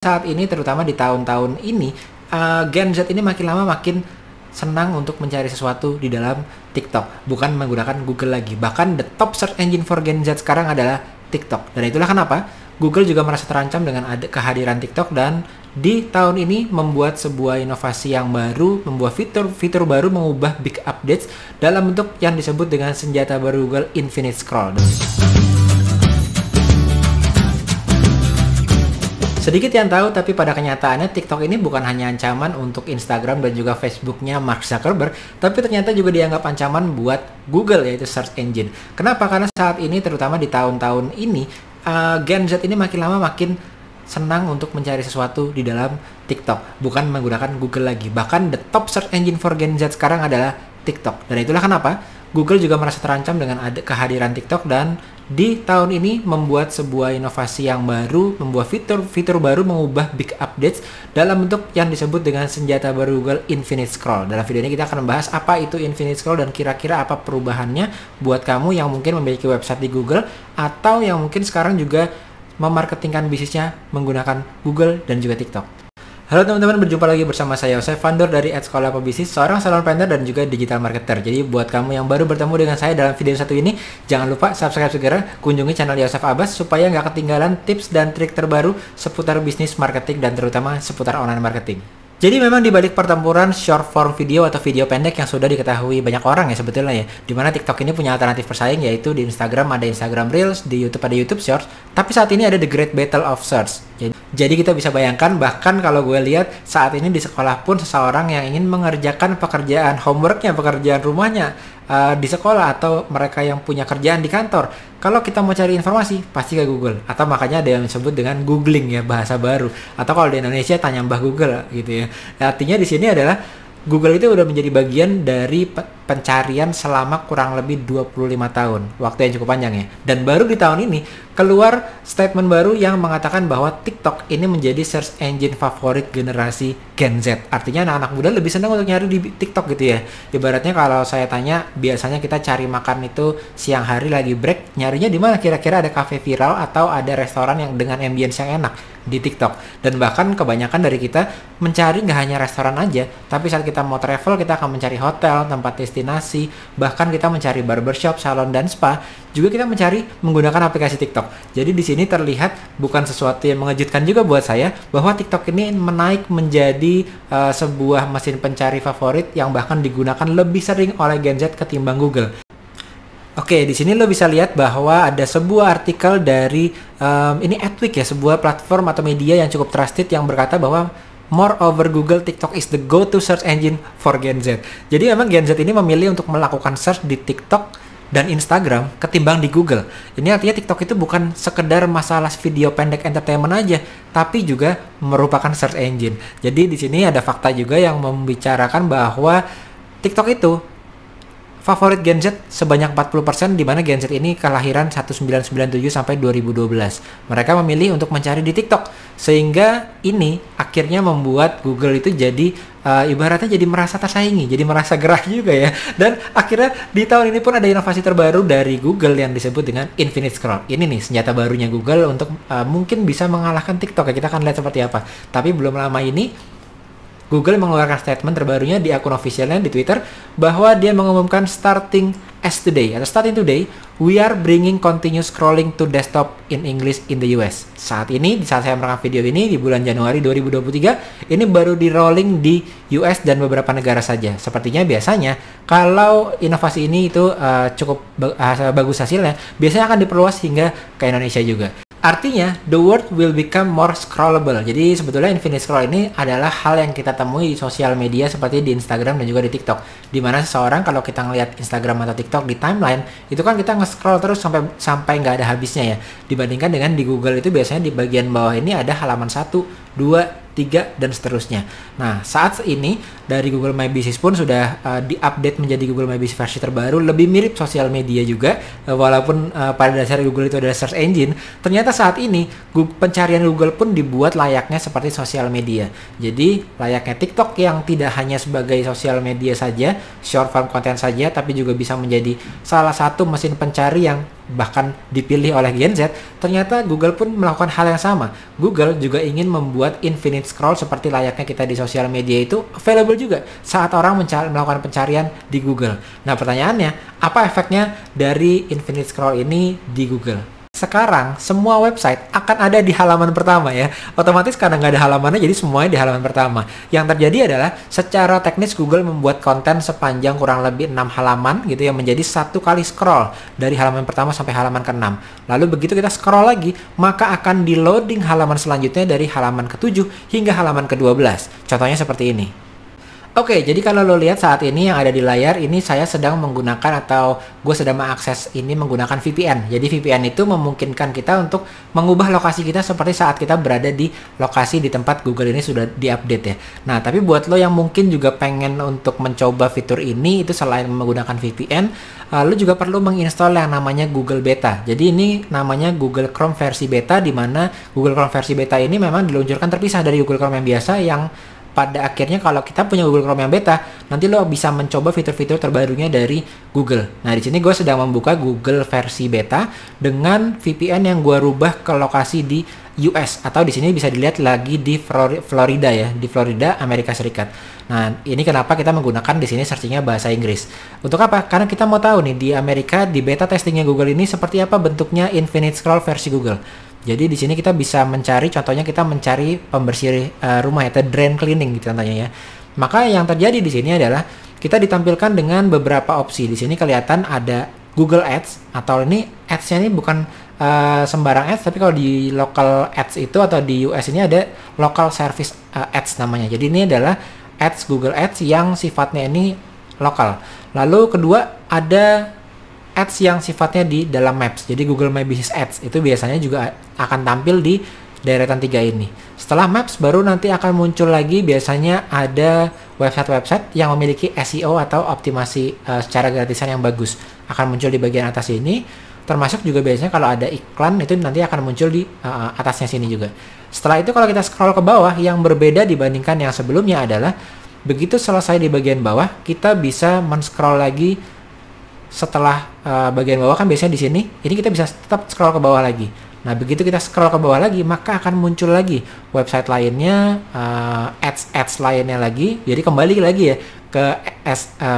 Saat ini terutama di tahun-tahun ini, Gen Z ini makin lama makin senang untuk mencari sesuatu di dalam TikTok, bukan menggunakan Google lagi. Bahkan the top search engine for Gen Z sekarang adalah TikTok. Dan itulah kenapa Google juga merasa terancam dengan kehadiran TikTok, dan di tahun ini membuat sebuah inovasi yang baru, membuat fitur baru, mengubah big updates dalam bentuk yang disebut dengan senjata baru Google, Infinite Scroll. Sedikit yang tahu, tapi pada kenyataannya TikTok ini bukan hanya ancaman untuk Instagram dan juga Facebooknya Mark Zuckerberg, tapi ternyata juga dianggap ancaman buat Google, yaitu search engine. Kenapa? Karena saat ini, terutama di tahun-tahun ini, Gen Z ini makin lama makin senang untuk mencari sesuatu di dalam TikTok, bukan menggunakan Google lagi. Bahkan the top search engine for Gen Z sekarang adalah TikTok. Dan itulah kenapa Google juga merasa terancam dengan kehadiran TikTok, dan di tahun ini membuat sebuah inovasi yang baru, membuat fitur baru, mengubah big updates dalam bentuk yang disebut dengan senjata baru Google, Infinite Scroll. Dalam video ini kita akan membahas apa itu Infinite Scroll dan kira-kira apa perubahannya buat kamu yang mungkin memiliki website di Google atau yang mungkin sekarang juga memarketingkan bisnisnya menggunakan Google dan juga TikTok. Halo teman-teman, berjumpa lagi bersama saya, founder dari Sekolah Pebisnis, seorang salon planner dan juga digital marketer. Jadi buat kamu yang baru bertemu dengan saya dalam video satu ini, jangan lupa subscribe segera, kunjungi channel Yosef Abbas supaya nggak ketinggalan tips dan trik terbaru seputar bisnis, marketing, dan terutama seputar online marketing. Jadi memang dibalik pertempuran short form video atau video pendek yang sudah diketahui banyak orang ya sebetulnya ya, dimana TikTok ini punya alternatif bersaing, yaitu di Instagram ada Instagram Reels, di YouTube ada YouTube Shorts, tapi saat ini ada the Great Battle of Search. Jadi kita bisa bayangkan, bahkan kalau gue lihat saat ini di sekolah pun seseorang yang ingin mengerjakan pekerjaan homeworknya, pekerjaan rumahnya di sekolah, atau mereka yang punya kerjaan di kantor, kalau kita mau cari informasi pasti ke Google, atau makanya ada yang disebut dengan googling ya, bahasa baru, atau kalau di Indonesia tanya Mbah Google gitu ya. Artinya di sini adalah Google itu udah menjadi bagian dari pencarian selama kurang lebih 25 tahun. Waktu yang cukup panjang ya. Dan baru di tahun ini keluar statement baru yang mengatakan bahwa TikTok ini menjadi search engine favorit generasi Gen Z. Artinya anak-anak muda lebih senang untuk nyari di TikTok gitu ya. Ibaratnya kalau saya tanya, biasanya kita cari makan itu siang hari lagi break, nyarinya di mana kira-kira ada cafe viral atau ada restoran yang dengan ambience yang enak di TikTok. Dan bahkan kebanyakan dari kita mencari nggak hanya restoran aja, tapi saat kita mau travel kita akan mencari hotel, tempat destinasi, bahkan kita mencari barbershop, salon, dan spa, juga kita mencari menggunakan aplikasi TikTok. Jadi di sini terlihat bukan sesuatu yang mengejutkan juga buat saya bahwa TikTok ini menaik menjadi sebuah mesin pencari favorit yang bahkan digunakan lebih sering oleh Gen Z ketimbang Google. Oke, di sini lo bisa lihat bahwa ada sebuah artikel dari ini Adweek ya, sebuah platform atau media yang cukup trusted yang berkata bahwa moreover Google, TikTok is the go-to search engine for Gen Z. Jadi memang Gen Z ini memilih untuk melakukan search di TikTok dan Instagram ketimbang di Google. Ini artinya TikTok itu bukan sekedar masalah video pendek entertainment aja, tapi juga merupakan search engine. Jadi di sini ada fakta juga yang membicarakan bahwa TikTok itu favorit Gen Z sebanyak 40%, di mana Gen Z ini kelahiran 1997 sampai 2012. Mereka memilih untuk mencari di TikTok, sehingga ini akhirnya membuat Google itu jadi ibaratnya jadi merasa tersaingi, jadi merasa gerah juga ya. Dan akhirnya di tahun ini pun ada inovasi terbaru dari Google yang disebut dengan Infinite Scroll. Ini nih senjata barunya Google untuk mungkin bisa mengalahkan TikTok ya. Kita akan lihat seperti apa. Tapi belum lama ini Google mengeluarkan statement terbarunya di akun officialnya di Twitter bahwa dia mengumumkan starting today, we are bringing continuous scrolling to desktop in English in the US. Saat ini, saat saya merekam video ini di bulan Januari 2023, ini baru di rolling di US dan beberapa negara saja. Sepertinya biasanya kalau inovasi ini itu cukup bagus hasilnya, biasanya akan diperluas hingga ke Indonesia juga. Artinya, the world will become more scrollable. Jadi sebetulnya Infinite Scroll ini adalah hal yang kita temui di sosial media seperti di Instagram dan juga di TikTok. Dimana seseorang kalau kita ngelihat Instagram atau TikTok di timeline, itu kan kita nge-scroll terus sampai nggak ada habisnya ya. Dibandingkan dengan di Google itu biasanya di bagian bawah ini ada halaman 1, 2, 3, dan seterusnya. Nah, saat ini dari Google My Business pun sudah diupdate menjadi Google My Business versi terbaru, lebih mirip sosial media juga, walaupun pada dasarnya Google itu adalah search engine. Ternyata saat ini pencarian Google pun dibuat layaknya seperti sosial media. Jadi layaknya TikTok yang tidak hanya sebagai sosial media saja, short form content saja, tapi juga bisa menjadi salah satu mesin pencari yang bahkan dipilih oleh Gen Z, ternyata Google pun melakukan hal yang sama. Google juga ingin membuat infinite scroll seperti layaknya kita di sosial media itu available juga saat orang melakukan pencarian di Google. Nah, pertanyaannya, apa efeknya dari infinite scroll ini di Google? Sekarang semua website akan ada di halaman pertama ya. Otomatis karena nggak ada halamannya, jadi semuanya di halaman pertama. Yang terjadi adalah secara teknis Google membuat konten sepanjang kurang lebih 6 halaman gitu yang menjadi satu kali scroll dari halaman pertama sampai halaman ke-6. Lalu begitu kita scroll lagi, maka akan di loading halaman selanjutnya dari halaman ke-7 hingga halaman ke-12. Contohnya seperti ini. Oke, jadi kalau lo lihat saat ini yang ada di layar ini saya sedang menggunakan atau gue sedang mengakses ini menggunakan VPN. Jadi VPN itu memungkinkan kita untuk mengubah lokasi kita seperti saat kita berada di lokasi di tempat Google ini sudah diupdate ya. Nah, tapi buat lo yang mungkin juga pengen untuk mencoba fitur ini itu selain menggunakan VPN, lo juga perlu menginstall yang namanya Google Beta. Jadi ini namanya Google Chrome versi beta, di mana Google Chrome versi beta ini memang diluncurkan terpisah dari Google Chrome yang biasa, yang pada akhirnya kalau kita punya Google Chrome yang beta, nanti lo bisa mencoba fitur-fitur terbarunya dari Google. Nah, di sini gue sedang membuka Google versi beta dengan VPN yang gue rubah ke lokasi di US, atau di sini bisa dilihat lagi di Florida ya, di Florida, Amerika Serikat. Nah, ini kenapa kita menggunakan di sini searchingnya bahasa Inggris. Untuk apa? Karena kita mau tahu nih di Amerika di beta testingnya Google ini seperti apa bentuknya Infinite Scroll versi Google. Jadi di sini kita bisa mencari, contohnya kita mencari pembersih rumah atau drain cleaning gitu contohnya ya. Maka yang terjadi di sini adalah kita ditampilkan dengan beberapa opsi. Di sini kelihatan ada Google Ads, atau ini ads-nya ini bukan sembarang ads, tapi kalau di local ads itu atau di US ini ada local service ads namanya. Jadi ini adalah ads Google Ads yang sifatnya ini lokal. Lalu kedua ada ads yang sifatnya di dalam Maps. Jadi Google My Business Ads itu biasanya juga akan tampil di deretan 3 ini. Setelah Maps baru nanti akan muncul lagi biasanya ada website-website yang memiliki SEO atau optimasi secara gratisan yang bagus. Akan muncul di bagian atas ini. Termasuk juga biasanya kalau ada iklan itu nanti akan muncul di atasnya sini juga. Setelah itu kalau kita scroll ke bawah, yang berbeda dibandingkan yang sebelumnya adalah begitu selesai di bagian bawah, kita bisa men-scroll lagi. Setelah bagian bawah kan biasanya di sini, ini kita bisa tetap scroll ke bawah lagi. Nah, begitu kita scroll ke bawah lagi, maka akan muncul lagi website lainnya, ads lainnya lagi. Jadi kembali lagi ya ke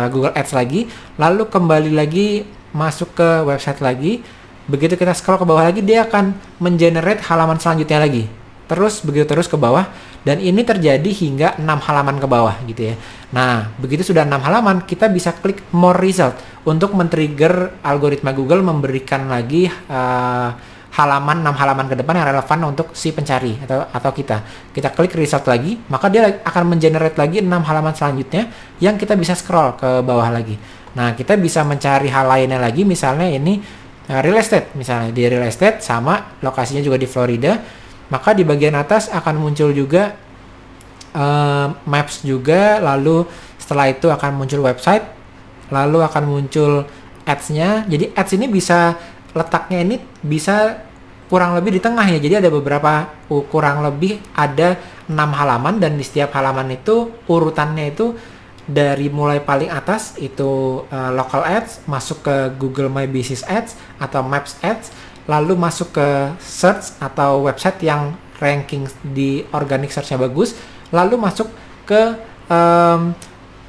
Google Ads lagi, lalu kembali lagi masuk ke website lagi. Begitu kita scroll ke bawah lagi, dia akan mengenerate halaman selanjutnya lagi. Terus begitu terus ke bawah, dan ini terjadi hingga 6 halaman ke bawah gitu ya. Nah, begitu sudah 6 halaman, kita bisa klik more result untuk men-trigger algoritma Google memberikan lagi halaman 6 halaman ke depan yang relevan untuk si pencari atau kita. Kita klik result lagi, maka dia akan mengenerate lagi 6 halaman selanjutnya yang kita bisa scroll ke bawah lagi. Nah, kita bisa mencari hal lainnya lagi, misalnya ini real estate, misalnya di real estate sama lokasinya juga di Florida. Maka di bagian atas akan muncul juga maps juga, lalu setelah itu akan muncul website, lalu akan muncul ads-nya. Jadi ads ini bisa letaknya ini bisa kurang lebih di tengah ya. Jadi ada beberapa kurang lebih ada 6 halaman, dan di setiap halaman itu urutannya itu dari mulai paling atas itu local ads, masuk ke Google My Business Ads atau Maps Ads, lalu masuk ke search atau website yang ranking di organic search-nya bagus, lalu masuk ke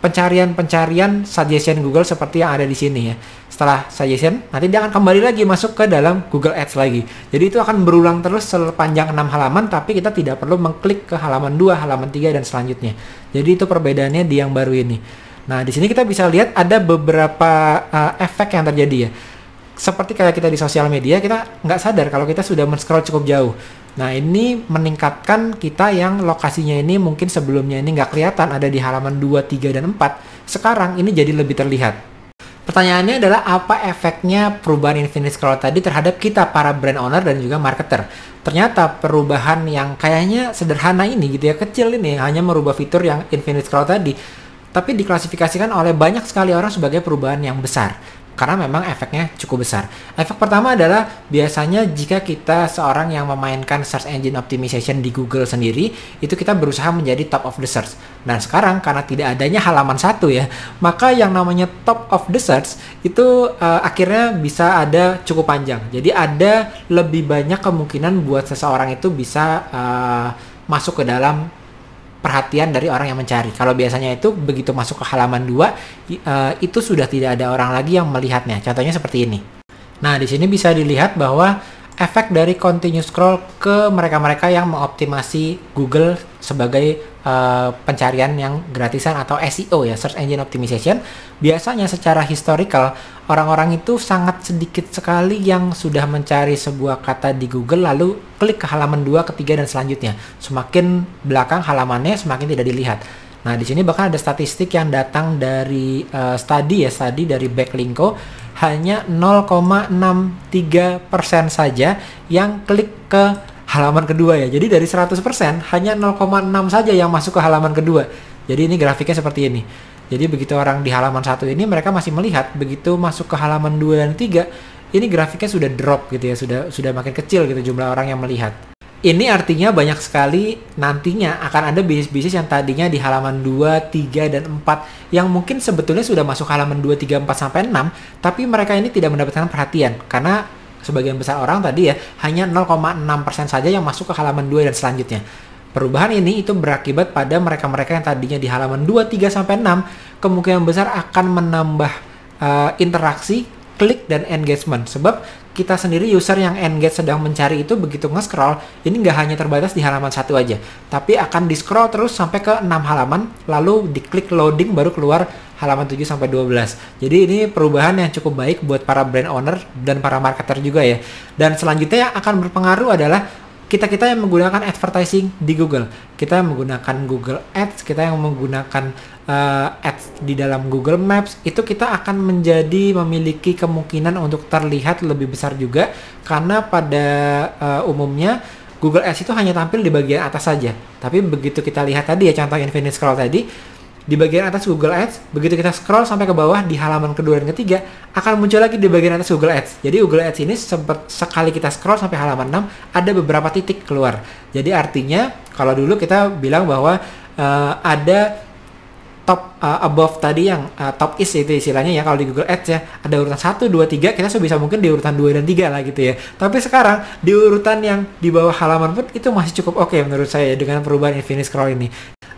pencarian suggestion Google seperti yang ada di sini ya. Setelah suggestion, nanti dia akan kembali lagi masuk ke dalam Google Ads lagi. Jadi itu akan berulang terus sepanjang 6 halaman, tapi kita tidak perlu mengklik ke halaman 2, halaman 3, dan selanjutnya. Jadi itu perbedaannya di yang baru ini. Nah, di sini kita bisa lihat ada beberapa efek yang terjadi ya. Seperti kayak kita di sosial media, kita nggak sadar kalau kita sudah men-scroll cukup jauh. Nah, ini meningkatkan kita yang lokasinya ini mungkin sebelumnya ini nggak kelihatan ada di halaman 2, 3, dan 4. Sekarang ini jadi lebih terlihat. Pertanyaannya adalah apa efeknya perubahan infinite scroll tadi terhadap kita para brand owner dan juga marketer. Ternyata perubahan yang kayaknya sederhana ini gitu ya, kecil ini, hanya merubah fitur yang infinite scroll tadi, tapi diklasifikasikan oleh banyak sekali orang sebagai perubahan yang besar. karena memang efeknya cukup besar. Efek pertama adalah biasanya jika kita seorang yang memainkan search engine optimization di Google sendiri, itu kita berusaha menjadi top of the search. Dan sekarang karena tidak adanya halaman 1 ya, maka yang namanya top of the search itu akhirnya bisa ada cukup panjang. Jadi ada lebih banyak kemungkinan buat seseorang itu bisa masuk ke dalam perhatian dari orang yang mencari. Kalau biasanya itu begitu masuk ke halaman 2 itu sudah tidak ada orang lagi yang melihatnya. Contohnya seperti ini. Nah, di sini bisa dilihat bahwa efek dari continue scroll ke mereka-mereka yang mengoptimasi Google sebagai pencarian yang gratisan atau SEO ya, search engine optimization. Biasanya secara historical orang-orang itu sangat sedikit sekali yang sudah mencari sebuah kata di Google lalu klik ke halaman 2, ketiga dan selanjutnya. Semakin belakang halamannya semakin tidak dilihat. Nah, di sini bahkan ada statistik yang datang dari studi dari Backlinko, hanya 0,63% saja yang klik ke halaman kedua ya. Jadi dari 100% hanya 0,6 saja yang masuk ke halaman kedua. Jadi ini grafiknya seperti ini. Jadi begitu orang di halaman 1 ini mereka masih melihat, begitu masuk ke halaman 2 dan 3 ini grafiknya sudah drop gitu ya, sudah makin kecil gitu jumlah orang yang melihat. Ini artinya banyak sekali nantinya akan ada bisnis-bisnis yang tadinya di halaman 2, 3, dan 4 yang mungkin sebetulnya sudah masuk halaman 2, 3, 4, sampai 6, tapi mereka ini tidak mendapatkan perhatian karena sebagian besar orang tadi ya hanya 0,6% saja yang masuk ke halaman 2 dan selanjutnya. Perubahan ini itu berakibat pada mereka-mereka yang tadinya di halaman 2, 3, sampai 6 kemungkinan besar akan menambah interaksi, klik, dan engagement. Sebab kita sendiri user yang engage sedang mencari itu begitu nge-scroll, ini nggak hanya terbatas di halaman 1 aja, tapi akan di-scroll terus sampai ke 6 halaman, lalu diklik loading baru keluar halaman 7 sampai 12. Jadi ini perubahan yang cukup baik buat para brand owner dan para marketer juga ya. Dan selanjutnya yang akan berpengaruh adalah kita yang menggunakan advertising di Google. Kita yang menggunakan Google Ads, kita yang menggunakan ads di dalam Google Maps, itu kita akan memiliki kemungkinan untuk terlihat lebih besar juga, karena pada umumnya Google Ads itu hanya tampil di bagian atas saja. Tapi begitu kita lihat tadi ya contoh infinite scroll tadi, di bagian atas Google Ads, begitu kita scroll sampai ke bawah di halaman kedua dan ketiga, akan muncul lagi di bagian atas Google Ads. Jadi Google Ads ini sekali kita scroll sampai halaman 6, ada beberapa titik keluar. Jadi artinya, kalau dulu kita bilang bahwa ada top above tadi yang top is itu istilahnya ya kalau di Google Ads ya, ada urutan 1, 2, 3, kita sebisa mungkin di urutan 2 dan 3 lah gitu ya. Tapi sekarang di urutan yang di bawah halaman pun itu masih cukup oke menurut saya dengan perubahan infinite scroll ini.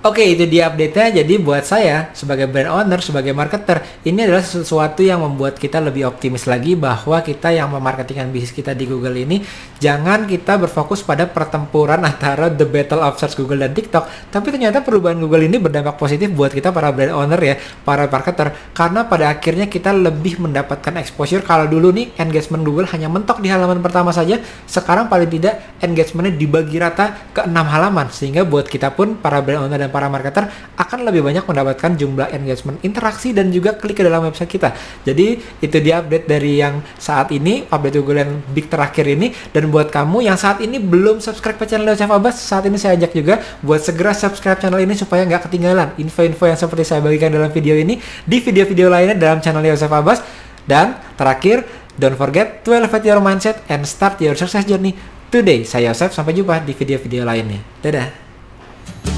Oke, itu dia update-nya. Jadi buat saya sebagai brand owner, sebagai marketer, ini adalah sesuatu yang membuat kita lebih optimis lagi bahwa kita yang memarketingkan bisnis kita di Google ini, jangan kita berfokus pada pertempuran antara the battle of search Google dan TikTok, tapi ternyata perubahan Google ini berdampak positif buat kita para brand owner ya, para marketer, karena pada akhirnya kita lebih mendapatkan exposure. Kalau dulu nih engagement Google hanya mentok di halaman pertama saja, sekarang paling tidak engagementnya dibagi rata ke 6 halaman, sehingga buat kita pun para brand owner dan para marketer akan lebih banyak mendapatkan jumlah engagement, interaksi, dan juga klik ke dalam website kita. Jadi itu dia update dari yang saat ini, update Google yang big terakhir ini. Dan buat kamu yang saat ini belum subscribe ke channel Yosef Abbas, saat ini saya ajak juga buat segera subscribe channel ini supaya nggak ketinggalan info-info yang seperti saya bagikan dalam video ini di video-video lainnya dalam channel Yosef Abbas. Dan terakhir, don't forget to elevate your mindset and start your success journey today. Saya Yosef, sampai jumpa di video-video lainnya. Dadah.